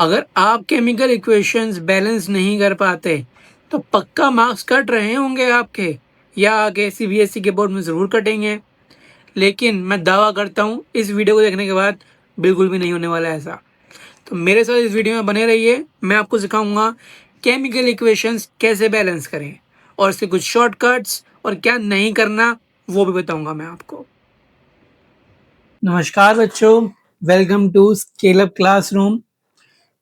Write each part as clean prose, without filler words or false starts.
अगर आप chemical equations balance नहीं कर पाते तो पक्का मार्क्स कट रहे होंगे आपके, या आगे सीबीएसई के बोर्ड में ज़रूर कटेंगे। लेकिन मैं दावा करता हूँ इस वीडियो को देखने के बाद बिल्कुल भी नहीं होने वाला है ऐसा। तो मेरे साथ इस वीडियो में बने रहिए, मैं आपको सिखाऊंगा केमिकल इक्वेशंस कैसे बैलेंस करें और इसके कुछ शॉर्टकट्स और क्या नहीं करना वो भी बताऊंगा मैं आपको। नमस्कार बच्चों, welcome to scale up classroom.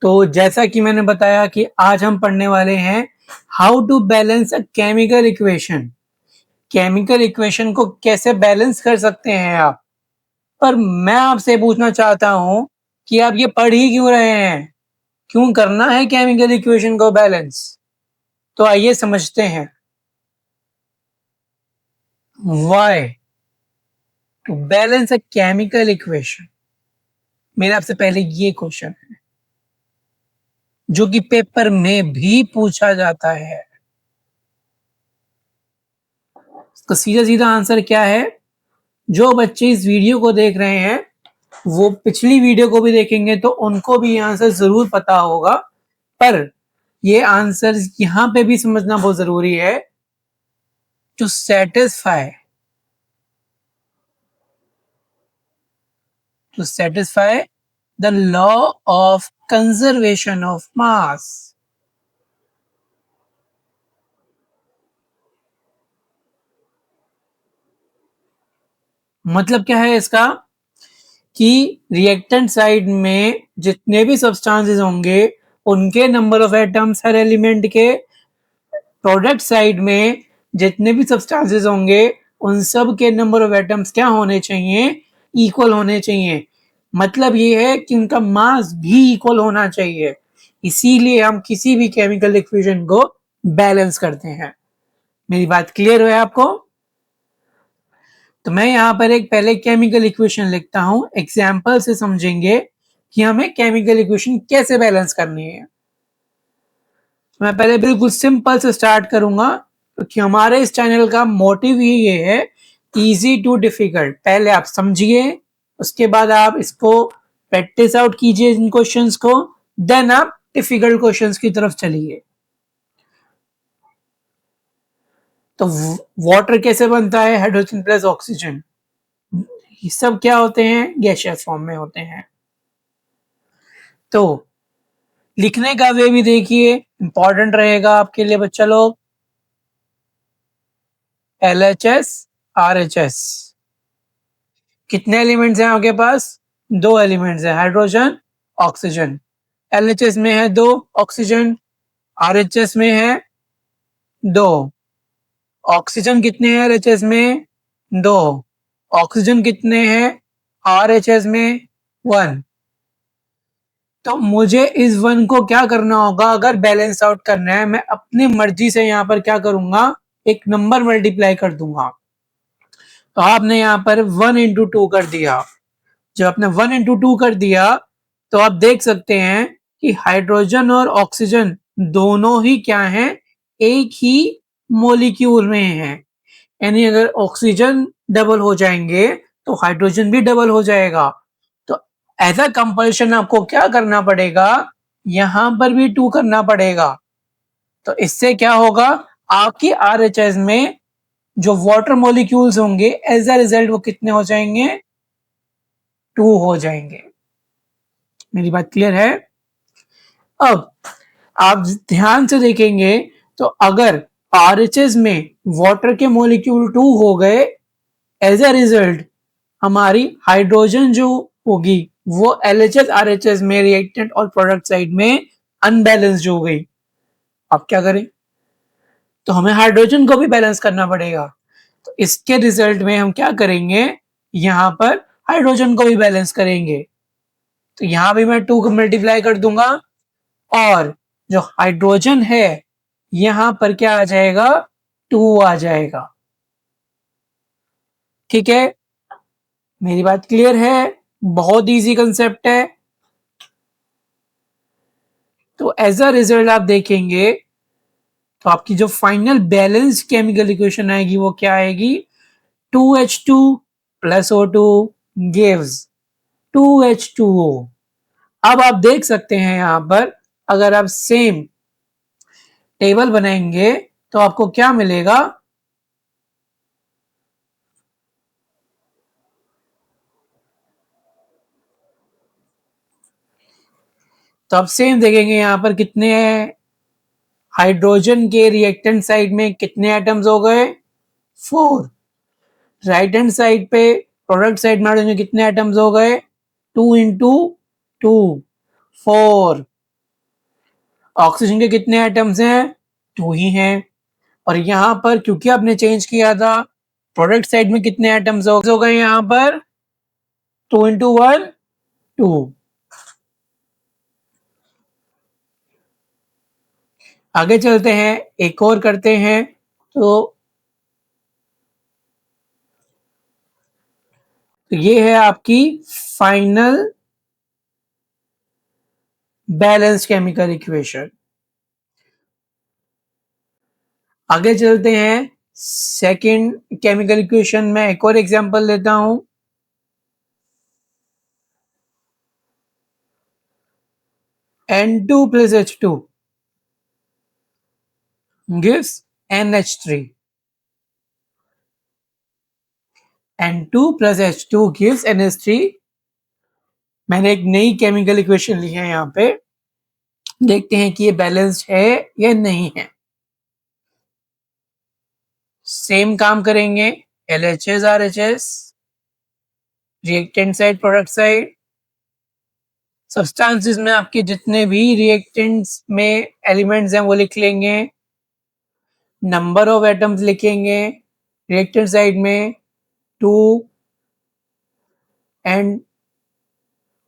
तो जैसा कि मैंने बताया कि आज हम पढ़ने वाले हैं how to balance a chemical equation. Chemical equation को कैसे बैलेंस कर सकते हैं आप। पर मैं आपसे पूछना चाहता हूं कि आप ये पढ़ ही क्यों रहे हैं, क्यों करना है केमिकल इक्वेशन को बैलेंस। तो आइए समझते हैं why to balance a chemical equation. मेरा आपसे पहले ये क्वेश्चन है जो कि पेपर में भी पूछा जाता है, इसका सीधा सीधा आंसर क्या है। जो बच्चे इस वीडियो को देख रहे हैं वो पिछली वीडियो को भी देखेंगे तो उनको भी ये आंसर जरूर पता होगा, पर ये आंसर यहां पे भी समझना बहुत जरूरी है। To satisfy the law of conservation of mass. मतलब क्या है इसका कि रिएक्टेंट साइड में जितने भी सब्सटेंसेस होंगे उनके number of atoms her element के, प्रोडक्ट साइड में जितने भी सब्सटेंसेस होंगे उन सब के नंबर ऑफ एटम्स क्या होने चाहिए, इक्वल होने चाहिए। मतलब ये है कि उनका मास भी इक्वल होना चाहिए, इसीलिए हम किसी भी केमिकल इक्वेशन को बैलेंस करते हैं। मेरी बात क्लियर है आपको। तो मैं यहाँ पर एक पहले केमिकल इक्वेशन लिखता हूं, एग्जाम्पल से समझेंगे कि हमें केमिकल इक्वेशन कैसे बैलेंस करनी है। मैं पहले बिल्कुल सिंपल से स्टार्ट करूंगा क्योंकि हमारे इस चैनल का मोटिव ही ये है, इजी टू डिफिकल्ट। पहले आप समझिए, उसके बाद आप इसको प्रैक्टिस आउट कीजिए इन क्वेश्चंस को, देन आप डिफिकल्ट क्वेश्चंस की तरफ चलिए। तो वाटर कैसे बनता है, हाइड्रोजन प्लस ऑक्सीजन। ये सब क्या होते हैं, गैसियस फॉर्म में होते हैं। तो लिखने का वे भी देखिए, इंपॉर्टेंट रहेगा आपके लिए बच्चा लोग। LHS RHS, कितने एलिमेंट्स हैं आपके पास, दो एलिमेंट्स हैं, हाइड्रोजन ऑक्सीजन। LHS में है दो ऑक्सीजन, RHS में है दो ऑक्सीजन। कितने हैं LHS में, दो ऑक्सीजन। कितने हैं RHS में, वन। तो मुझे इस वन को क्या करना होगा, अगर बैलेंस आउट करना है, मैं अपनी मर्जी से यहाँ पर क्या करूंगा, एक नंबर मल्टीप्लाई कर दूंगा। तो आपने यहाँ पर 1 into 2 कर दिया। जब आपने 1 into 2 कर दिया तो आप देख सकते हैं कि हाइड्रोजन और ऑक्सीजन दोनों ही क्या हैं, एक ही मोलिक्यूल में हैं। यानी अगर ऑक्सीजन डबल हो जाएंगे तो हाइड्रोजन भी डबल हो जाएगा। तो एज अ कंपल्शन आपको क्या करना पड़ेगा, यहां पर भी 2 करना पड़ेगा। तो इससे क्या होगा, आपकी RHS में जो वाटर मॉलिक्यूल्स होंगे एज अ रिजल्ट वो कितने हो जाएंगे, 2 हो जाएंगे। मेरी बात क्लियर है। अब आप ध्यान से देखेंगे तो अगर RHS में वाटर के मॉलिक्यूल 2 हो गए, एज अ रिजल्ट हमारी हाइड्रोजन जो होगी वो LHS RHS में रिएक्टेंट और प्रोडक्ट साइड में अनबैलेंस्ड हो गई। अब क्या करें, तो हमें हाइड्रोजन को भी बैलेंस करना पड़ेगा। तो इसके रिजल्ट में हम क्या करेंगे, यहां पर हाइड्रोजन को भी बैलेंस करेंगे। तो यहां भी मैं 2 को मल्टीप्लाई कर दूंगा और जो हाइड्रोजन है यहां पर क्या आ जाएगा, 2 आ जाएगा। ठीक है, मेरी बात क्लियर है, बहुत इजी कंसेप्ट है। तो एज अ रिजल्ट आप देखेंगे तो आपकी जो फाइनल बैलेंस केमिकल इक्वेशन आएगी वो क्या आएगी, 2H2 plus O2 gives 2H2O। अब आप देख सकते हैं यहाँ पर अगर आप सेम टेबल बनाएंगे तो आपको क्या मिलेगा, तो आप सेम देखेंगे यहाँ पर कितने हाइड्रोजन के रिएक्टेंट साइड में कितने एटम्स हो गए, 4। राइट हैंड साइड पे प्रोडक्ट साइड में कितने एटम्स हो गए, 2 इंटू 2, 4। ऑक्सीजन के कितने एटम्स हैं, 2 ही हैं। और यहाँ पर क्योंकि आपने चेंज किया था, प्रोडक्ट साइड में कितने एटम्स हो गए यहाँ पर, 2 इंटू 1, 2। आगे चलते हैं, एक और करते हैं। तो ये है आपकी फाइनल बैलेंस केमिकल इक्वेशन। आगे चलते हैं, सेकंड केमिकल इक्वेशन में एक और एग्जांपल लेता हूं। N2 plus H2 gives NH3. N2 plus H2 gives NH3। मैंने एक नई केमिकल इक्वेशन ली है यहाँ पे, देखते हैं कि ये बैलेंस्ड है या नहीं है। सेम काम करेंगे, LHS RHS, reactant side product side. Substances में आपके जितने भी रिएक्टेंट्स में एलिमेंट्स हैं वो लिख लेंगे, नंबर ऑफ एटम्स लिखेंगे रिएक्टेंट साइड में 2, एंड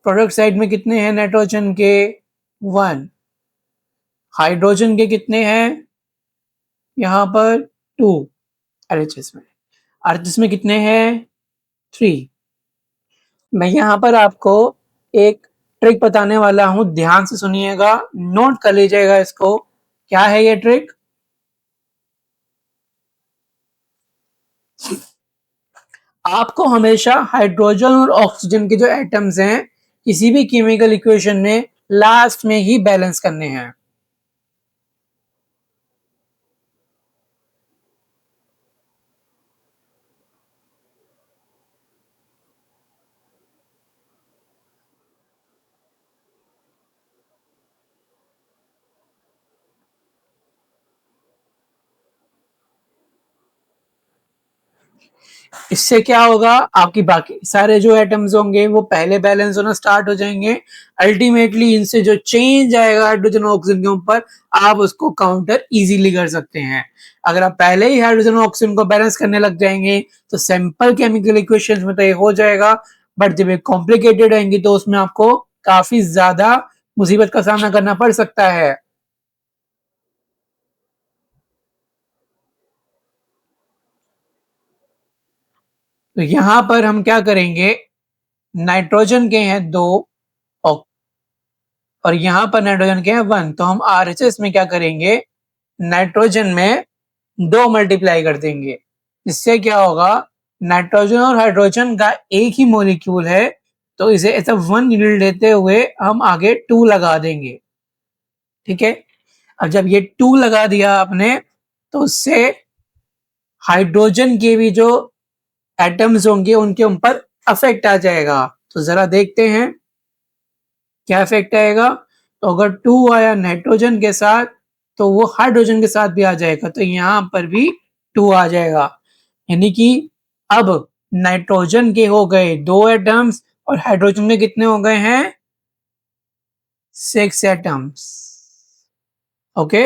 प्रोडक्ट साइड में कितने हैं नाइट्रोजन के, 1। हाइड्रोजन के कितने हैं यहाँ पर, 2 RHS में। RHS में कितने हैं, 3। मैं यहाँ पर आपको एक ट्रिक बताने वाला हूं, ध्यान से सुनिएगा, नोट कर लीजिएगा इसको। क्या है ये ट्रिक, आपको हमेशा हाइड्रोजन और ऑक्सीजन के जो एटम्स हैं किसी भी केमिकल इक्वेशन में लास्ट में ही बैलेंस करने हैं। इससे क्या होगा, आपकी बाकी सारे जो एटम्स होंगे वो पहले बैलेंस होना स्टार्ट हो जाएंगे। अल्टीमेटली इनसे जो चेंज आएगा हाइड्रोजन ऑक्सीजन के ऊपर, आप उसको काउंटर इजीली कर सकते हैं। अगर आप पहले ही हाइड्रोजन ऑक्सीजन को बैलेंस करने लग जाएंगे तो सिंपल केमिकल इक्वेशंस में तो ये हो जाएगा, बट जब ये कॉम्प्लिकेटेड आएंगी तो उसमें आपको काफी ज्यादा मुसीबत का सामना करना पड़ सकता है। तो यहां पर हम क्या करेंगे, नाइट्रोजन के हैं 2 और यहां पर नाइट्रोजन के हैं 1, तो हम RHS में क्या करेंगे, नाइट्रोजन में 2 मल्टीप्लाई कर देंगे। इससे क्या होगा, नाइट्रोजन और हाइड्रोजन का एक ही मॉलिक्यूल है, तो इसे ऐसा 1 यूनिट लेते हुए हम आगे 2 लगा देंगे। ठीक है, अब जब ये 2 लगा दिया आपने तो उससे हाइड्रोजन के भी जो एटम्स होंगे उनके ऊपर अफेक्ट आ जाएगा। तो जरा देखते हैं क्या इफेक्ट आएगा। तो अगर 2 आया नाइट्रोजन के साथ तो वो हाइड्रोजन के साथ भी आ जाएगा, तो यहां पर भी 2 आ जाएगा। यानी कि अब नाइट्रोजन के हो गए 2 एटम्स और हाइड्रोजन के कितने हो गए हैं, 6 एटम्स। ओके,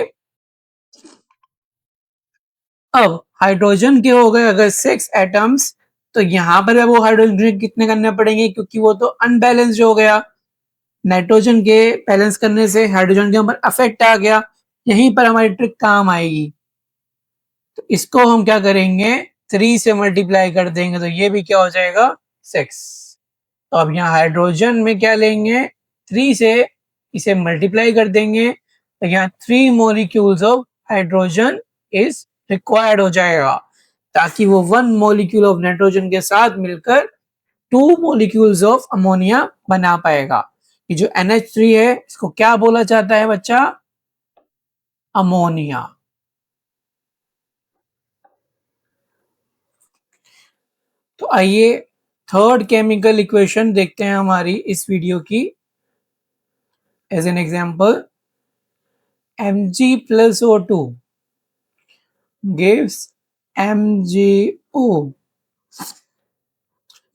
अब हाइड्रोजन के हो गए अगर 6 एटम्स, तो यहां पर वो हाइड्रोजन कितने करने पड़ेंगे, क्योंकि वो तो अनबैलेंस्ड हो गया, नाइट्रोजन के बैलेंस करने से हाइड्रोजन के ऊपर अफेक्ट आ गया। यहीं पर हमारी ट्रिक काम आएगी। तो इसको हम क्या करेंगे, 3 से मल्टीप्लाई कर देंगे तो ये भी क्या हो जाएगा, 6। तो अब यहाँ हाइड्रोजन में क्या लेंगे, 3 से इसे मल्टीप्लाई कर देंगे तो यहाँ 3 molecules of hydrogen is required हो जाएगा, ताकि वो 1 मॉलिक्यूल ऑफ नाइट्रोजन के साथ मिलकर 2 मॉलिक्यूल्स ऑफ अमोनिया बना पाएगा। ये जो NH3 है इसको क्या बोला जाता है बच्चा? अमोनिया। तो आइए थर्ड केमिकल इक्वेशन देखते हैं हमारी इस वीडियो की। As an example, Mg plus O2 gives MgO।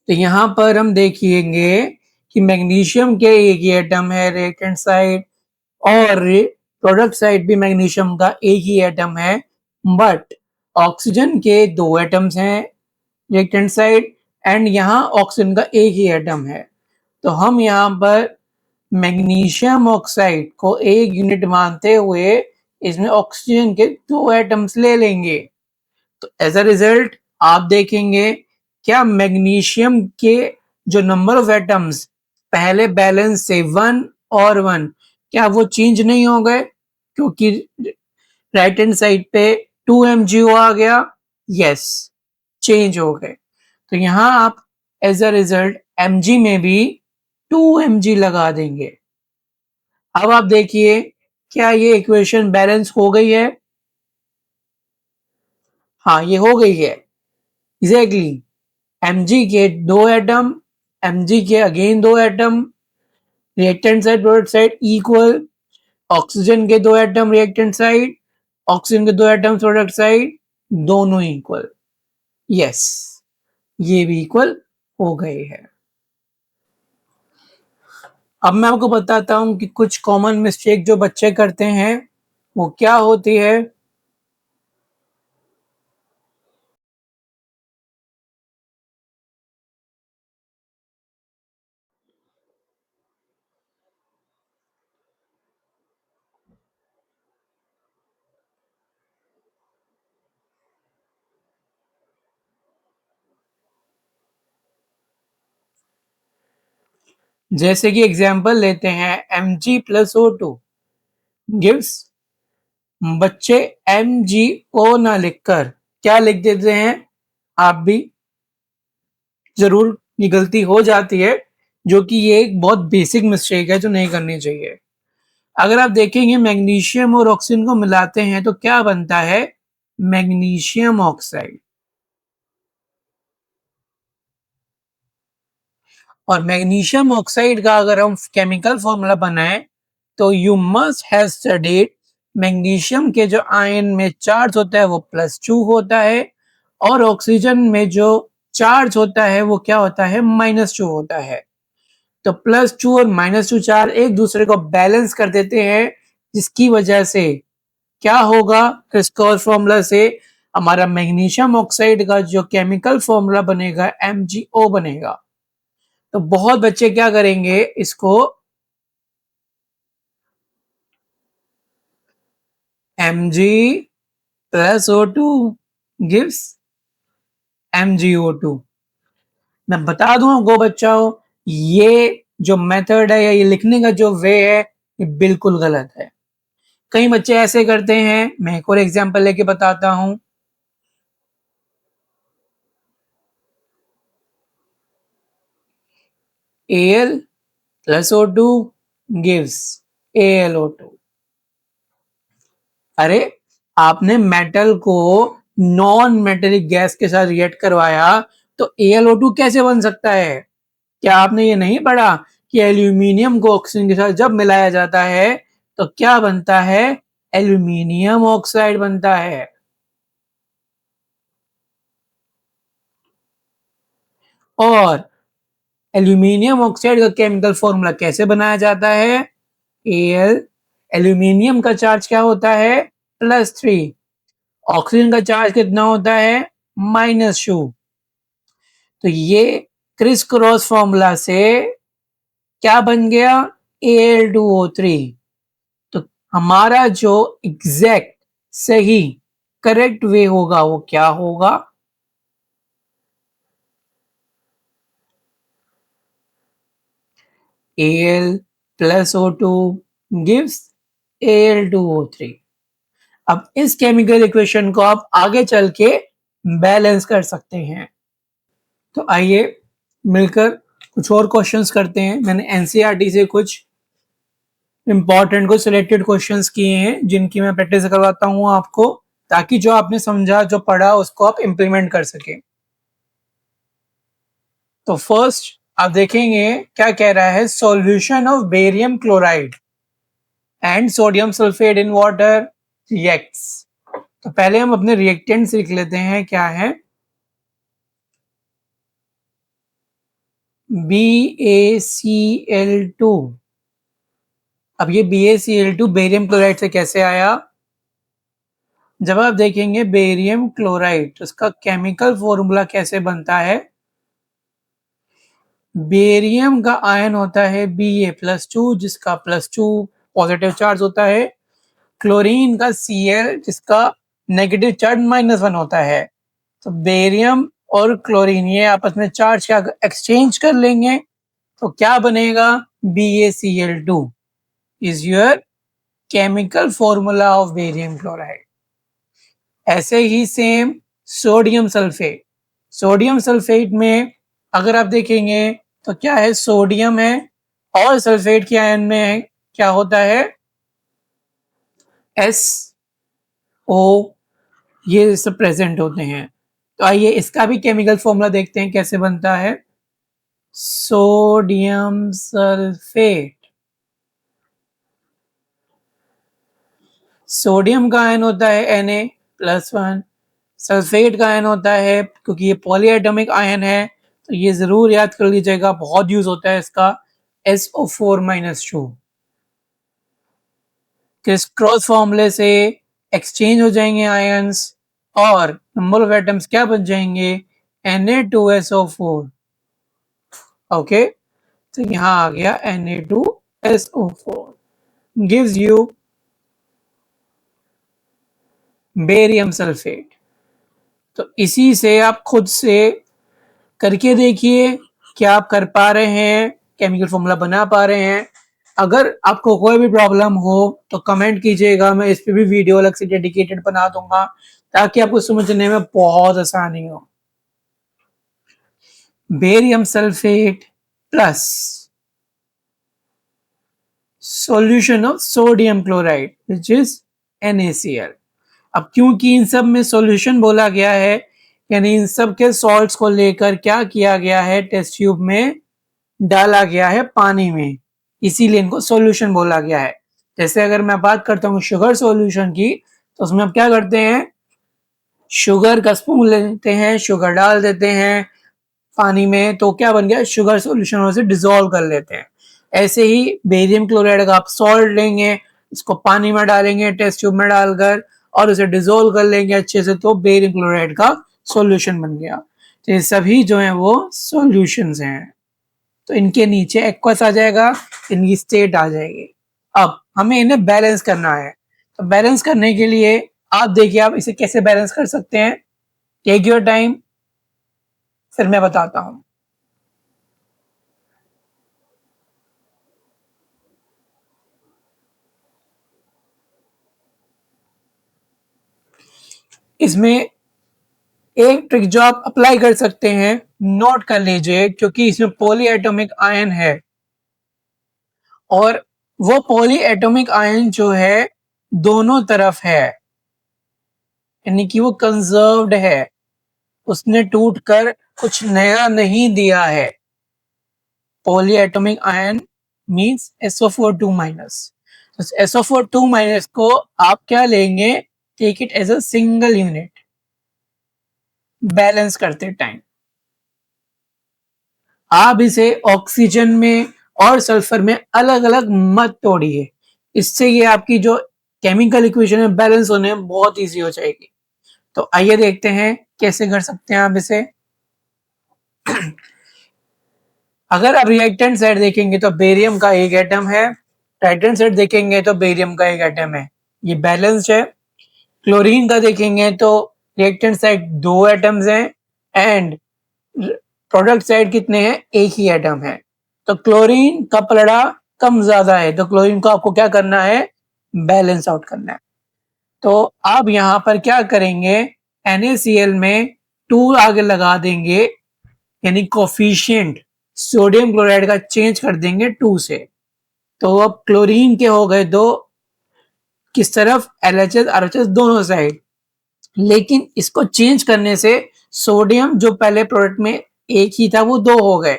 तो यहां पर हम देखेंगे कि मैग्नीशियम के एक ही एटम है रिएक्टेंट साइड, और प्रोडक्ट साइड भी मैग्नीशियम का एक ही एटम है, बट ऑक्सीजन के दो एटम्स हैं रिएक्टेंट साइड, एंड यहाँ ऑक्सीजन का एक ही एटम है। तो हम यहाँ पर मैग्नीशियम ऑक्साइड को एक यूनिट मानते हुए इसमें ऑक्सीजन के दो एटम्स ले लेंगे। तो एज अ रिजल्ट आप देखेंगे क्या मैग्नीशियम के जो नंबर ऑफ एटम्स पहले बैलेंस से 1 और 1, क्या वो चेंज नहीं हो गए? क्योंकि राइट हैंड साइड पे 2 MgO आ गया। यस, चेंज हो गए। तो यहां आप एज अ रिजल्ट Mg में भी 2 Mg लगा देंगे। अब आप देखिए क्या ये इक्वेशन बैलेंस हो गई है? हाँ, ये हो गई है एग्जैक्टली। Mg के दो एटम, Mg के अगेन दो atom, reactant side product side equal, oxygen के दो एटम रिएक्टेंट साइड, ऑक्सीजन के दो एटम प्रोडक्ट साइड, दोनों इक्वल। यस, ये भी इक्वल हो गए हैं। अब मैं आपको बताता हूं कि कुछ कॉमन मिस्टेक जो बच्चे करते हैं वो क्या होती है। जैसे कि एग्जाम्पल लेते हैं Mg plus O2 गिव्स, बच्चे MgO ना लिखकर क्या लिख देते हैं? आप भी जरूर ये गलती हो जाती है, जो कि ये एक बहुत बेसिक मिस्टेक है जो नहीं करनी चाहिए। अगर आप देखेंगे मैग्नीशियम और ऑक्सीजन को मिलाते हैं तो क्या बनता है? Magnesium oxide. और मैग्नीशियम ऑक्साइड का अगर हम केमिकल फॉर्मूला बनाए तो you must have studied magnesium के जो आयन में चार्ज होता है वो +2 होता है, और ऑक्सीजन में जो चार्ज होता है वो क्या होता है? -2 होता है। तो +2 और -2 चार्ज एक दूसरे को बैलेंस कर देते हैं, जिसकी वजह से क्या होगा? क्रिस्कोर फॉर्मूला से हमारा मैग्नीशियम ऑक्साइड का जो केमिकल फॉर्मूला बनेगा MgO बनेगा। तो बहुत बच्चे क्या करेंगे इसको Mg plus O2 gives MgO2। मैं बता दूं आपको बच्चों, ये जो मेथड है या ये लिखने का जो वे है ये बिल्कुल गलत है। कई बच्चे ऐसे करते हैं, मैं एक और एग्जांपल लेके बताता हूं। Al plus O2 gives AlO2। अरे, आपने मेटल को नॉन मेटेलिक गैस के साथ रिएक्ट करवाया तो AlO2 कैसे बन सकता है? क्या आपने ये नहीं पढ़ा कि एल्यूमिनियम को ऑक्सीजन के साथ जब मिलाया जाता है तो क्या बनता है? एल्यूमिनियम ऑक्साइड बनता है। और एल्यूमिनियम ऑक्साइड का केमिकल फॉर्मूला कैसे बनाया जाता है? Al, एल्यूमिनियम का चार्ज क्या होता है? +3। ऑक्सीजन का चार्ज कितना होता है? -2। तो ये क्रिस क्रॉस फॉर्मूला से क्या बन गया? Al2O3। तो हमारा जो एग्जैक्ट सही करेक्ट वे होगा वो क्या होगा? Al plus O2 gives Al2O3। अब इस केमिकल इक्वेशन को आप आगे चल के बैलेंस कर सकते हैं। तो आइए मिलकर कुछ और क्वेश्चंस करते हैं। मैंने एनसीईआरटी से कुछ इंपॉर्टेंट को सिलेक्टेड क्वेश्चंस किए हैं जिनकी मैं प्रैक्टिस करवाता हूँ आपको, ताकि जो आपने समझा जो पढ़ा उसको आप इम्प्लीमेंट कर सके। तो फर्स्ट आप देखेंगे क्या कह रहा है, solution of barium chloride and sodium sulphate in water reacts. तो पहले हम अपने रिएक्टेंट्स लिख लेते हैं, क्या है, BaCl2। अब ये BaCl2 बेरियम क्लोराइड से कैसे आया, जब आप देखेंगे बेरियम क्लोराइड तो उसका केमिकल फॉर्मूला कैसे बनता है, बेरियम का आयन होता है Ba+2 जिसका +2 पॉजिटिव चार्ज होता है, क्लोरीन का Cl जिसका नेगेटिव चार्ज -1 होता है। तो बेरियम और क्लोरीन ये आपस में चार्ज क्या एक्सचेंज कर लेंगे, तो क्या बनेगा, BaCl2 is your chemical formula of barium chloride. ऐसे ही same sodium sulphate, sodium sulphate में अगर आप देखेंगे तो क्या है, सोडियम है और सल्फेट के आयन में क्या होता है, SO, ये सब प्रेजेंट होते हैं। तो आइए इसका भी केमिकल फॉर्मूला देखते हैं कैसे बनता है, सोडियम सल्फेट, सोडियम का आयन होता है Na+1, सल्फेट का आयन होता है, क्योंकि ये पॉलीएटॉमिक आयन है तो ये जरूर याद कर लीजिएगा, बहुत यूज होता है इसका, SO4-2। किस क्रॉस फॉर्मूले से एक्सचेंज हो जाएंगे आयंस और नंबर ऑफ एटम्स क्या बच जाएंगे, Na2SO4। ओके, तो यहां आ गया Na2SO4 gives you barium sulphate. तो इसी से आप खुद से करके देखिए क्या आप कर पा रहे हैं, केमिकल फॉर्मूला बना पा रहे हैं। अगर आपको कोई भी प्रॉब्लम हो तो कमेंट कीजिएगा, मैं इस पे भी वीडियो अलग से डेडिकेटेड बना दूंगा ताकि आपको समझने में बहुत आसानी हो। Barium sulphate plus solution of sodium chloride which is NaCl। अब क्योंकि इन सब में सॉल्यूशन बोला गया है, यानी इन सब के सॉल्ट्स को लेकर क्या किया गया है, टेस्ट ट्यूब में डाला गया है पानी में, इसीलिए इनको सॉल्यूशन बोला गया है। जैसे अगर मैं बात करता हूँ शुगर सॉल्यूशन की, तो उसमें हम क्या करते हैं, शुगर का स्पून लेते हैं, शुगर डाल देते हैं पानी में, तो क्या बन गया, शुगर सॉल्यूशन, उसे डिसॉल्व कर लेते हैं। ऐसे ही बेरियम क्लोराइड का आप सॉल्ट लेंगे, इसको पानी में डालेंगे टेस्ट ट्यूब में डालकर और उसे डिसॉल्व कर लेंगे अच्छे से, तो बेरियम क्लोराइड का सॉल्यूशन बन गया। तो ये सभी जो है वो सॉल्यूशंस हैं। तो इनके नीचे एक्वस आ जाएगा, इनकी स्टेट आ जाएगी। अब हमें इन्हें बैलेंस करना है, तो बैलेंस करने के लिए आप देखिए आप इसे कैसे बैलेंस कर सकते हैं, टेक योर टाइम, फिर मैं बताता हूं। इसमें एक ट्रिक जो आप अप्लाई कर सकते हैं, नोट कर लीजिए, क्योंकि इसमें पॉली एटॉमिक आयन है और वो पॉली एटॉमिक आयन जो है दोनों तरफ है, यानी कि वो कंजर्व्ड है, उसने टूटकर कुछ नया नहीं दिया है। Poly atomic ion means SO4 2-। तो SO4 2- को आप क्या लेंगे, take it as a single unit balance करते टाइम। आप इसे ऑक्सीजन में और सल्फर में अलग अलग मत तोड़िए, इससे ये आपकी जो केमिकल इक्वेशन है बैलेंस होने में बहुत इजी हो जाएगी। तो आइए देखते हैं कैसे कर सकते हैं आप इसे। अगर आप रिएक्टेंट साइड देखेंगे तो बेरियम का एक एटम है, राइट हैंड साइड देखेंगे तो बेरियम का एक एटम है, ये बैलेंस्ड है। क्लोरीन का देखेंगे तो रिएक्टेंट साइड 2 एटम्स हैं एंड प्रोडक्ट साइड कितने हैं, एक ही एटम है। तो क्लोरीन का पलड़ा कम ज्यादा है, तो क्लोरीन को आपको क्या करना है, बैलेंस आउट करना है। तो आप यहां पर क्या करेंगे, NaCl में 2 आगे लगा देंगे, यानी कोफिशिएंट सोडियम क्लोराइड का चेंज कर देंगे 2 से। तो अब क्लोरीन के हो गए 2, किस तरफ, LHS RHS दोनों साइड। लेकिन इसको चेंज करने से सोडियम जो पहले प्रोडक्ट में एक ही था वो 2 हो गए।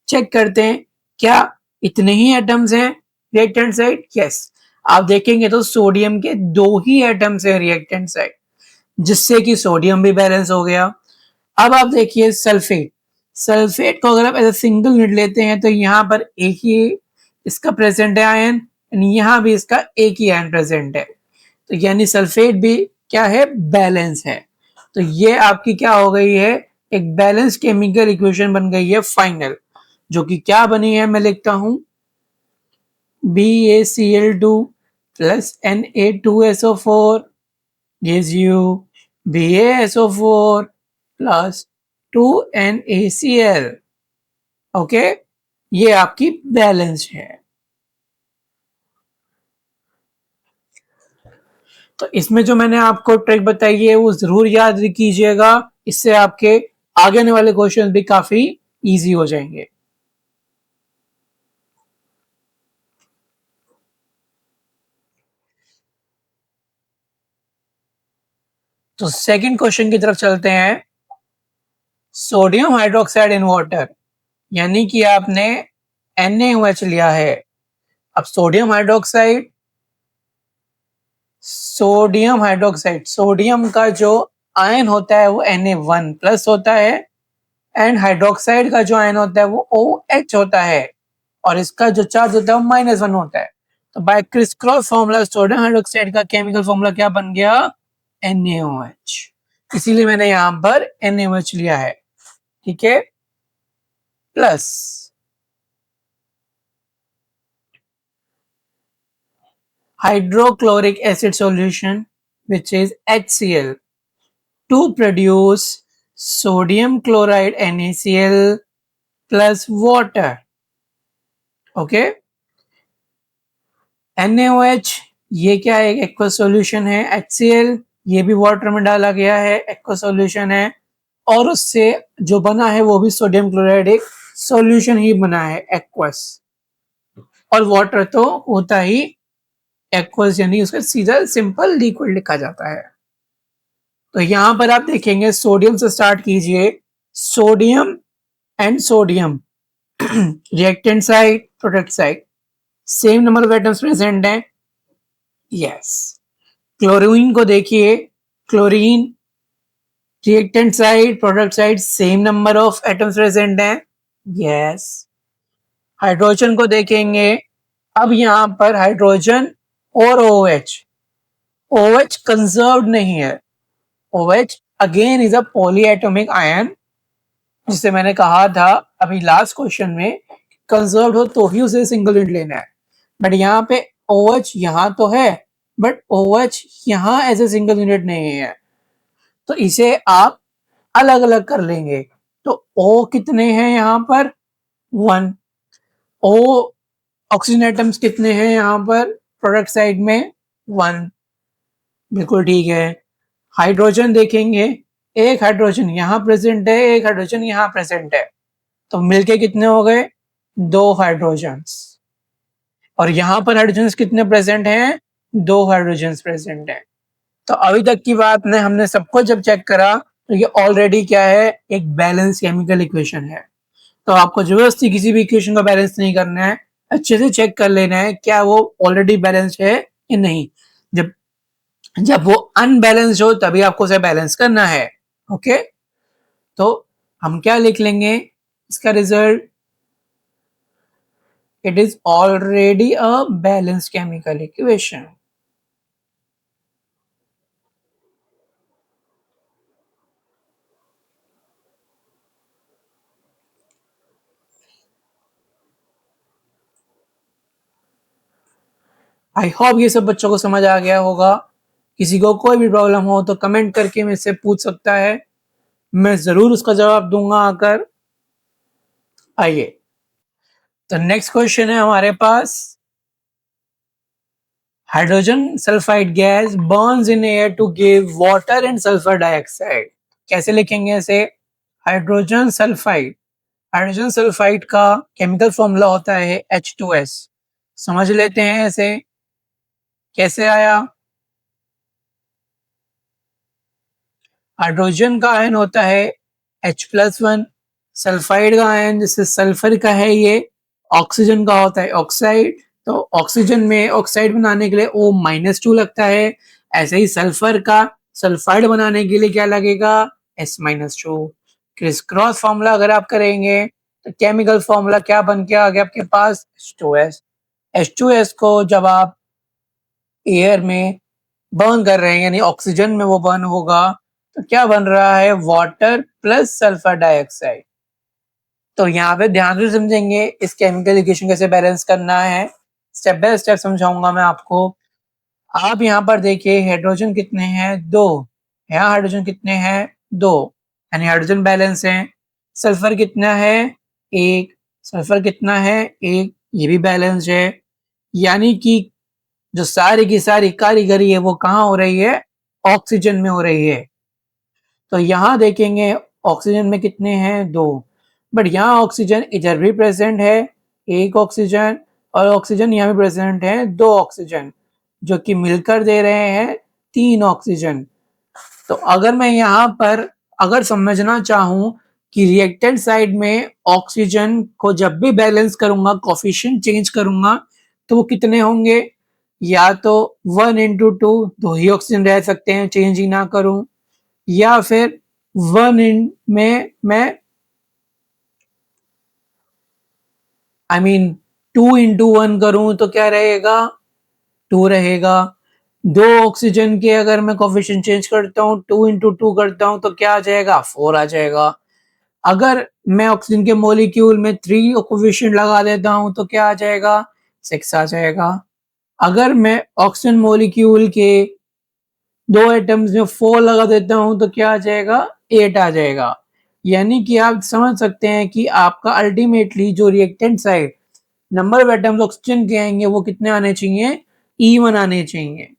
चेक करते हैं क्या इतने ही एटम्स हैं रिएक्टेंट साइड। यस, आप देखेंगे तो सोडियम के 2 ही एटम्स हैं रिएक्टेंट साइड, जिससे कि सोडियम भी बैलेंस हो गया। अब आप देखिए सल्फेट, सल्फेट को अगर आप एज सिंगल यूनिट लेते हैं तो यहाँ पर एक ही इसका प्रेजेंट है आयन, यहाँ भी इसका एक ही आयन प्रेजेंट है, तो यानी सल्फेट भी क्या है, बैलेंस है। तो ये आपकी क्या हो गई है, एक बैलेंस केमिकल इक्वेशन बन गई है फाइनल, जो कि क्या बनी है, मैं लिखता हूं BaCl2 plus Na2SO4 gives you BaSO4 plus 2NaCl। Okay, ये आपकी बैलेंस है। तो इसमें जो मैंने आपको ट्रिक बताई है वो जरूर याद कीजिएगा, इससे आपके आगे आने वाले क्वेश्चन भी काफी इजी हो जाएंगे। तो सेकंड क्वेश्चन की तरफ चलते हैं। सोडियम हाइड्रोक्साइड इन वाटर, यानी कि आपने NaOH लिया है। अब sodium hydroxide, sodium hydroxide, sodium का जो आयन होता है वो Na1 प्लस होता है, एंड हाइड्रोक्साइड का जो आयन होता है वो OH होता है, और इसका जो चार्ज होता है वो -1 होता है। तो by criss cross formula sodium hydroxide का केमिकल फॉर्मूला क्या बन गया, NaOH। इसीलिए मैंने यहां पर NaOH लिया है, ठीक है, plus hydrochloric acid solution which is HCl to produce sodium chloride NaCl plus water। Okay, NaOH ये क्या है, एक एक्वा सॉल्यूशन है। HCl ये भी वाटर में डाला गया है, एक्वा सॉल्यूशन है, और उससे जो बना है वो भी सोडियम क्लोराइड एक सॉल्यूशन ही बना है, एक्वस। और वाटर तो होता ही एक्वस, यानी उसका सीधा सिंपल लिक्विड लिखा जाता है। तो यहां पर आप देखेंगे सोडियम से स्टार्ट कीजिए, sodium and sodium reactant side product side same number of atoms present हैं। यस, क्लोरीन को देखिए, chlorine reactant side product side same number of atoms present हैं। यस, हाइड्रोजन को देखेंगे, अब यहां पर हाइड्रोजन और OH, OH कंजर्व्ड नहीं है। OH again is a polyatomic ion, जिसे मैंने कहा था अभी लास्ट क्वेश्चन में, कंजर्व्ड हो तो ही उसे सिंगल यूनिट लेना है। बट यहाँ पे OH यहाँ तो है, बट OH यहाँ एज ए सिंगल यूनिट नहीं है, तो इसे आप अलग अलग कर लेंगे। तो O कितने हैं यहाँ पर, 1। O ऑक्सीजन एटम्स कितने हैं यहाँ पर प्रोडक्ट साइड में, 1। बिल्कुल ठीक है। हाइड्रोजन देखेंगे, एक हाइड्रोजन यहाँ प्रेजेंट है, एक हाइड्रोजन यहाँ प्रेजेंट है, तो मिलके कितने हो गए, 2 हाइड्रोजन्स। और यहाँ पर हाइड्रोजन्स कितने प्रेजेंट हैं, 2 हाइड्रोजन्स प्रेजेंट हैं। तो अभी तक की बात में हमने सबको जब चेक करा तो ये ऑलरेडी क्या है, एक बैलेंस केमिकल इक्वेशन है। तो आपको जबरदस्ती किसी भी इक्वेशन को बैलेंस नहीं करना है, अच्छे से चेक कर लेना है क्या वो ऑलरेडी बैलेंस है या नहीं। जब जब वो अनबैलेंस्ड हो तभी आपको उसे बैलेंस करना है। ओके, तो हम क्या लिख लेंगे इसका result, it is already a balance chemical equation. I hope ये सब बच्चों को समझ आ गया होगा। किसी को कोई भी प्रॉब्लम हो तो कमेंट करके मुझसे पूछ सकता है, मैं जरूर उसका जवाब दूंगा आकर। आइए, तो नेक्स्ट क्वेश्चन है हमारे पास, hydrogen sulphide gas burns in air to give water and sulphur dioxide. कैसे लिखेंगे इसे, हाइड्रोजन सल्फाइड हाइड्रोजन सल्फाइड का केमिकल फॉर्मूला होता है H2S। समझ लेते हैं ऐसे कैसे आया। हाइड्रोजन का आयन होता है H+1, सल्फाइड का आयन जैसे सल्फर का है ये ऑक्सीजन का होता है ऑक्साइड। तो ऑक्सीजन में ऑक्साइड बनाने के लिए O-2 लगता है, ऐसे ही सल्फर का सल्फाइड बनाने के लिए क्या लगेगा S-2। क्रिस क्रॉस फॉर्मूला अगर आप करेंगे तो केमिकल फॉर्मूला क्या बन के आ गया आपके पास H2S। H2S को जब आप एयर में बर्न कर रहे हैं यानी ऑक्सीजन में वो बर्न होगा तो क्या बन रहा है वाटर प्लस सल्फर डाइऑक्साइड। तो यहाँ पे ध्यान से समझेंगे इस केमिकल इक्वेशन कैसे बैलेंस करना है, स्टेप बाय स्टेप समझाऊंगा मैं आपको। आप यहाँ पर देखिए हाइड्रोजन कितने हैं 2, यहाँ हाइड्रोजन कितने हैं 2 यानी हाइड्रोजन बैलेंस है। सल्फर कितना है 1, सल्फर कितना है 1, ये भी बैलेंस है। यानी कि जो सारी की सारी कारीगरी है वो कहाँ हो रही है ऑक्सीजन में हो रही है। तो यहाँ देखेंगे ऑक्सीजन में कितने हैं 2, बट यहाँ ऑक्सीजन इधर भी प्रेजेंट है 1 ऑक्सीजन और ऑक्सीजन यहाँ भी प्रेजेंट है 2 ऑक्सीजन जो कि मिलकर दे रहे हैं 3 ऑक्सीजन। तो अगर मैं यहाँ पर अगर समझना चाहूँ कि रिएक्टेंट साइड में ऑक्सीजन को जब भी बैलेंस करूंगा कोफिशिएंट चेंज करूंगा तो वो कितने होंगे, या तो 1/2 2 ही ऑक्सीजन रह सकते हैं चेंज ही ना करूं, या फिर 1 इन में मैं आई मीन 2/1 करूं तो क्या रहेगा 2 रहेगा। 2 ऑक्सीजन के अगर मैं कोफिशिएंट चेंज करता हूँ 2/2 करता हूँ तो क्या आ जाएगा 4 आ जाएगा। अगर मैं ऑक्सीजन के मॉलिक्यूल में 3 कोफिशिएंट लगा देता हूँ तो क्या आ जाएगा 6 आ जाएगा। अगर मैं ऑक्सीजन मॉलिक्यूल के 2 एटम्स में 4 लगा देता हूँ तो क्या आ जाएगा 8 आ जाएगा। यानी कि आप समझ सकते हैं कि आपका अल्टीमेटली जो reactant side number of atoms oxygen के आएंगे वो कितने आने चाहिए E1 आने चाहिए।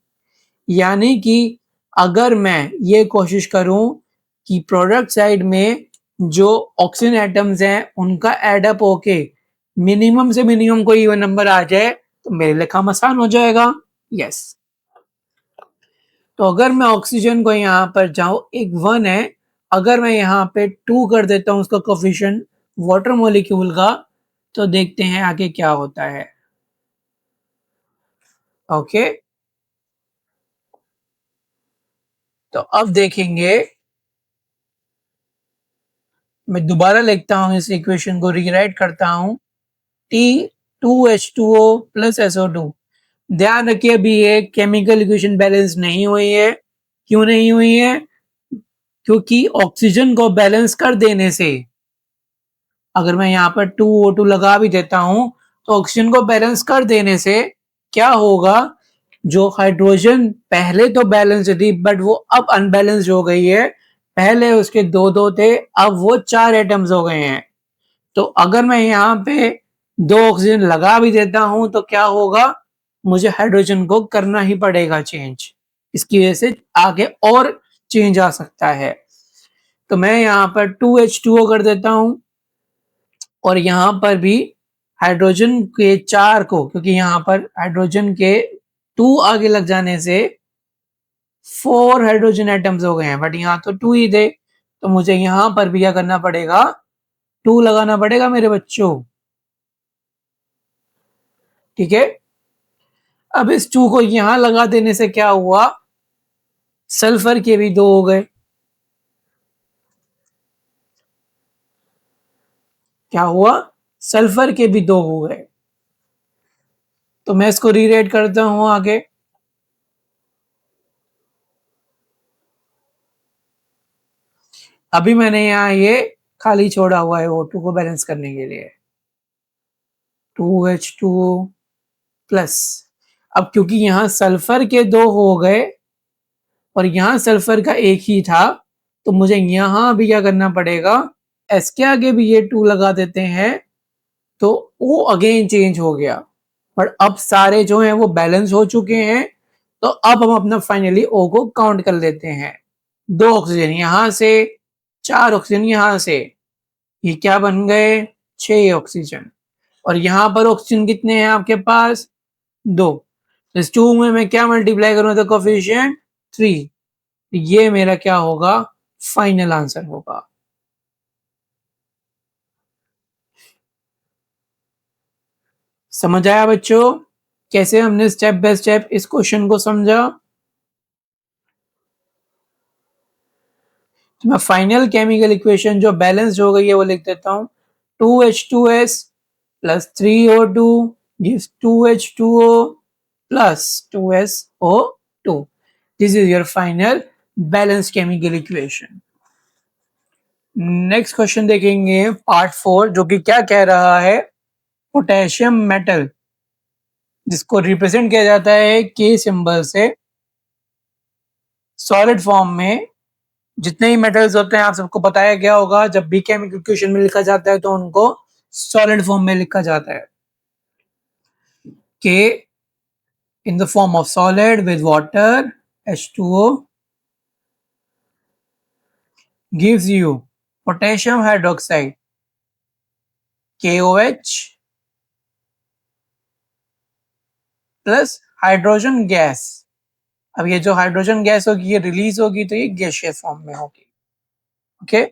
यानी कि अगर मैं ये कोशिश करूं कि प्रोडक्ट साइड में जो ऑक्सीजन एटम्स हैं उनका एडअप होके मिनिमम से मिनिमम कोई इवन नंबर आ जाए तो मेरे लिए काम आसान हो जाएगा। यस, तो अगर मैं ऑक्सीजन को यहाँ पर जाऊं एक 1 है, अगर मैं यहाँ पे 2 कर देता हूँ उसका कोफिशिएंट वाटर मॉलिक्यूल का तो देखते हैं आगे क्या होता है। ओके, तो अब देखेंगे, मैं दोबारा लिखता हूँ इस इक्वेशन को रीराइट करता हूँ T2H2O प्लस SO2। ध्यान रखिए अभी ये केमिकल इक्वेशन बैलेंस नहीं हुई है। क्यों नहीं हुई है, क्योंकि ऑक्सीजन को बैलेंस कर देने से अगर मैं यहाँ पर 2O2 लगा भी देता हूं तो ऑक्सीजन को बैलेंस कर देने से क्या होगा, जो हाइड्रोजन पहले तो बैलेंस थी बट वो अब अनबैलेंस हो गई है। पहले उसके 2 थे अब वो 4 एटम्स हो गए हैं। तो अगर मैं यहाँ पे 2 ऑक्सीजन लगा भी देता हूं तो क्या होगा, मुझे हाइड्रोजन को करना ही पड़ेगा चेंज। इसकी वजह से आगे और चेंज आ सकता है। तो मैं यहाँ पर 2H2O कर देता हूं और यहाँ पर भी हाइड्रोजन के 4 को, क्योंकि यहाँ पर हाइड्रोजन के 2 आगे लग जाने से 4 हाइड्रोजन एटम्स हो गए हैं बट यहाँ तो 2 ही थे, तो मुझे यहाँ पर भी क्या करना पड़ेगा 2 लगाना पड़ेगा मेरे बच्चों। ठीक है, अब इस 2 को यहां लगा देने से क्या हुआ, सल्फर के भी 2 हो गए। क्या हुआ, सल्फर के भी 2 हो गए। तो मैं इसको रीराइट करता हूं आगे। अभी मैंने यहाँ ये खाली छोड़ा हुआ है O2 को बैलेंस करने के लिए 2H2O प्लस। अब क्योंकि यहाँ सल्फर के 2 हो गए और यहाँ सल्फर का 1 ही था तो मुझे यहाँ भी क्या करना पड़ेगा, एस के आगे भी ये 2 लगा देते हैं तो वो अगेन चेंज हो गया। बट अब सारे जो हैं वो बैलेंस हो चुके हैं। तो अब हम अपना फाइनली O को काउंट कर लेते हैं। 2 ऑक्सीजन यहां से, 4 ऑक्सीजन यहां से, ये क्या बन गए 6 ऑक्सीजन। और यहां पर ऑक्सीजन कितने हैं आपके पास 2। इस 2 में मैं क्या मल्टीप्लाई करूं तो कोफिशिएंट 3। ये मेरा क्या होगा फाइनल आंसर होगा। समझ आया बच्चों कैसे हमने स्टेप बाय स्टेप इस क्वेश्चन को समझा। तो मैं फाइनल केमिकल इक्वेशन जो बैलेंस्ड हो गई है वो लिख देता हूं 2H2S plus 3O2 gives 2H2O plus 2SO2. This is your final balanced chemical equation. Next question देखेंगे पार्ट 4 जो कि क्या कह रहा है पोटेशियम मेटल जिसको रिप्रेजेंट किया जाता है के सिंबल से सॉलिड फॉर्म में जितने ही मेटल्स होते हैं आप सबको बताया गया होगा जब भी केमिकल इक्वेशन में लिखा जाता है तो उनको सॉलिड फॉर्म में लिखा जाता है के in the form of solid with water H2O gives you potassium hydroxide KOH plus hydrogen gas. अब ये जो हाइड्रोजन गैस होगी ये रिलीज होगी तो ये गैसियस फॉर्म में होगी। ओके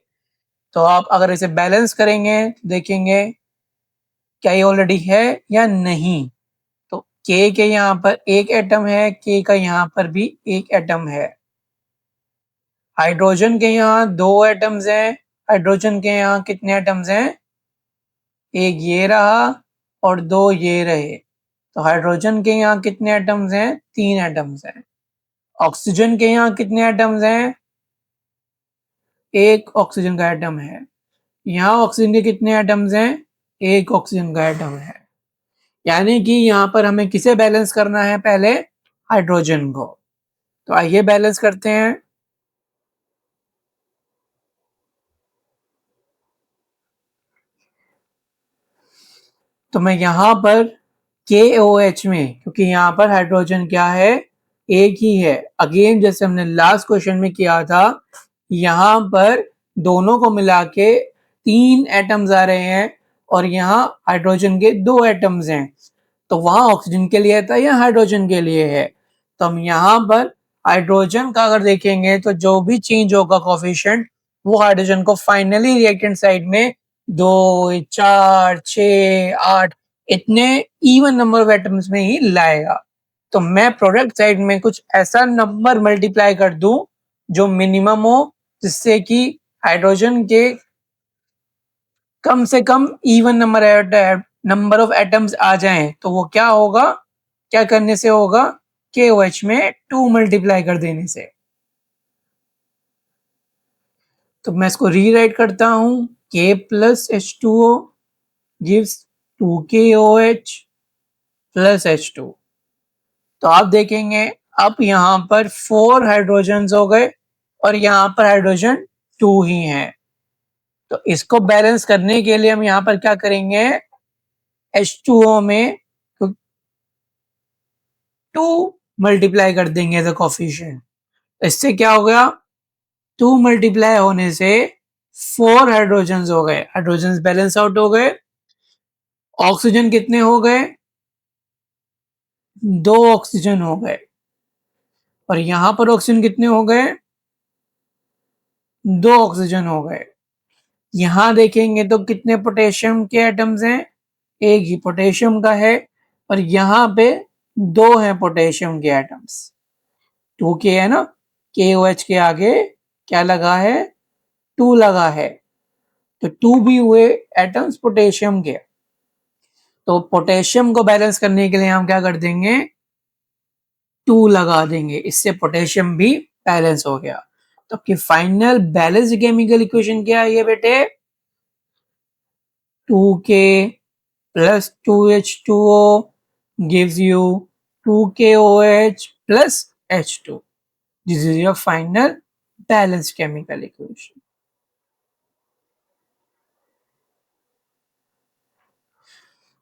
तो आप अगर इसे बैलेंस करेंगे देखेंगे क्या ये ऑलरेडी है या नहीं। तो के यहाँ पर एक एटम है के का यहाँ पर भी एक एटम है। हाइड्रोजन के यहाँ 2 एटम्स हैं। हाइड्रोजन के यहाँ कितने एटम्स हैं एक ये रहा और 2 ये रहे। तो हाइड्रोजन के यहाँ कितने एटम्स हैं 3 एटम्स हैं। ऑक्सीजन के यहाँ कितने एटम्स हैं एक ऑक्सीजन का एटम है। यहाँ ऑक्सीजन के कितने एटम्स हैं एक ऑक्सीजन का एटम है। यानी कि यहाँ पर हमें किसे बैलेंस करना है पहले हाइड्रोजन को। तो आइए बैलेंस करते हैं। तो मैं यहाँ पर KOH में क्योंकि यहाँ पर हाइड्रोजन क्या है एक ही है। अगेन जैसे हमने लास्ट क्वेश्चन में किया था यहाँ पर दोनों को मिला के 3 एटम्स आ रहे हैं और यहाँ हाइड्रोजन के 2 एटम्स हैं। तो वहां ऑक्सीजन के लिए था या हाइड्रोजन के लिए है। तो हम यहाँ पर हाइड्रोजन का अगर देखेंगे तो जो भी चेंज होगा कोफिशिएंट वो हाइड्रोजन को फाइनली रिएक्टेंट साइड में 2 4 6 8 इतने इवन नंबर ऑफ एटम्स में ही लाएगा। तो मैं प्रोडक्ट साइड में कुछ ऐसा नंबर मल्टीप्लाई कर दूं जो मिनिमम हो जिससे कि हाइड्रोजन के कम से कम इवन नंबर ऑफ एटम्स आ जाएं। तो वो क्या होगा क्या करने से होगा KOH में 2 मल्टीप्लाई कर देने से। तो मैं इसको रीराइट करता हूं K plus H2O gives 2KOH plus H2। तो आप देखेंगे अब यहाँ पर 4 हाइड्रोजन हो गए और यहाँ पर हाइड्रोजन 2 ही हैं। तो इसको बैलेंस करने के लिए हम यहाँ पर क्या करेंगे H2O में 2 मल्टीप्लाई कर देंगे एज अ कोफिशिएंट। इससे क्या हो गया 2 मल्टीप्लाई होने से 4 हाइड्रोजन हो गए। हाइड्रोजन बैलेंस आउट हो गए। ऑक्सीजन कितने हो गए 2 ऑक्सीजन हो गए और यहां पर ऑक्सीजन कितने हो गए 2 ऑक्सीजन हो गए। यहां देखेंगे तो कितने पोटेशियम के एटम्स हैं एक ही पोटेशियम का है और यहाँ पे 2 हैं पोटेशियम के एटम्स 2 के है ना KOH के आगे क्या लगा है 2 लगा है। तो 2 भी हुए एटम्स पोटेशियम के। तो पोटेशियम को बैलेंस करने के लिए हम क्या कर देंगे 2 लगा देंगे। इससे पोटेशियम भी बैलेंस हो गया। तो आपकी फाइनल बैलेंस केमिकल इक्वेशन क्या है बेटे 2K plus 2H2O gives you 2KOH plus H2. This is your final balanced chemical equation.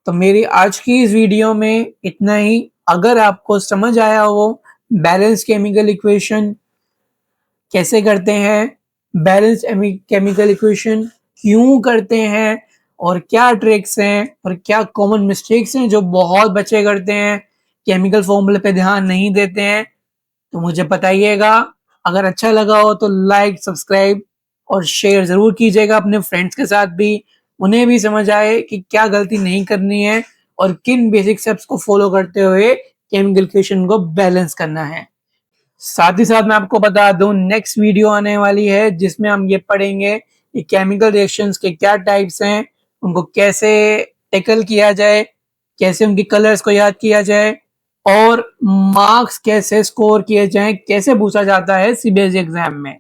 तो मेरी आज की इस वीडियो में इतना ही। अगर आपको समझ आया हो बैलेंस केमिकल इक्वेशन कैसे करते हैं बैलेंस केमिकल इक्वेशन क्यों करते हैं और क्या ट्रिक्स हैं और क्या कॉमन मिस्टेक्स हैं जो बहुत बच्चे करते हैं, केमिकल फॉर्मूले पे ध्यान नहीं देते हैं, तो मुझे बताइएगा। अगर अच्छा लगा हो तो लाइक, सब्सक्राइब और शेयर ज़रूर कीजिएगा अपने फ्रेंड्स के साथ भी, उन्हें भी समझ आए कि क्या गलती नहीं करनी है और किन बेसिक स्टेप्स को फॉलो करते हुए केमिकल इक्वेशन को बैलेंस करना है। साथ ही साथ मैं आपको बता दूं नेक्स्ट वीडियो आने वाली है जिसमें हम ये पढ़ेंगे कि केमिकल रिएक्शंस के क्या टाइप्स हैं, उनको कैसे टैकल किया जाए, कैसे उनकी कलर्स को याद किया जाए और मार्क्स कैसे स्कोर किए जाएं, कैसे पूछा जाता है सीबीएसई एग्जाम में।